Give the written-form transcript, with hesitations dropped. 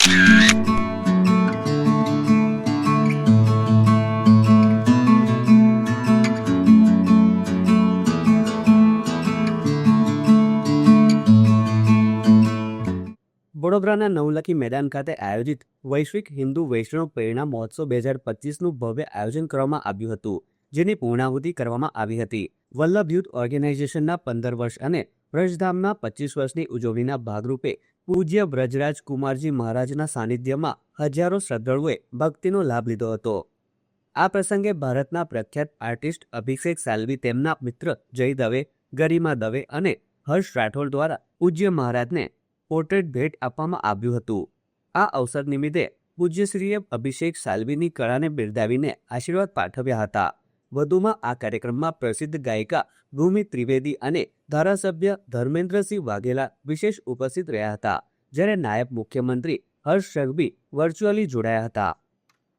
વડોદરાના નવલખી મેદાન ખાતે આયોજિત વૈશ્વિક હિન્દુ વૈષ્ણવ પ્રેરણા મહોત્સવ 2025નું ભવ્ય આયોજન કરવામાં આવ્યું હતું, જેની પૂર્ણાહુતિ કરવામાં આવી હતી. વલ્લભ યુથ ઓર્ગેનાઇઝેશનના 15 વર્ષ અને વ્રજધામના 25 વર્ષની ઉજવણીના ભાગરૂપે પૂજ્ય બ્રજરાજ કુમારજી મહારાજના સાનિધ્યમાં હજારો શ્રદ્ધાળુઓએ ભક્તિનો લાભ લીધો હતો. આ પ્રસંગે ભારતના પ્રખ્યાત આર્ટિસ્ટ અભિષેક સાલ્વી, તેમના મિત્ર જય દવે, ગરિમા દવે અને હર્ષ રાઠોડ દ્વારા પૂજ્ય મહારાજને પોર્ટ્રેટ ભેટ આપવામાં આવ્યું હતું. આ અવસર નિમિત્તે પૂજ્યશ્રીએ અભિષેક સાલ્વીની કળાને બિરદાવીને આશીર્વાદ પાઠવ્યા હતા. વધુમાં આ કાર્યક્રમમાં પ્રસિદ્ધ ગાયિકા ભૂમિ ત્રિવેદી અને ધારાસભ્ય ધર્મેન્દ્રસિંહ વાઘેલા વિશેષ ઉપસ્થિત રહ્યા હતા, જ્યારે નાયબ મુખ્યમંત્રી હર્ષ સંઘવી વર્ચ્યુઅલી જોડાયા હતા.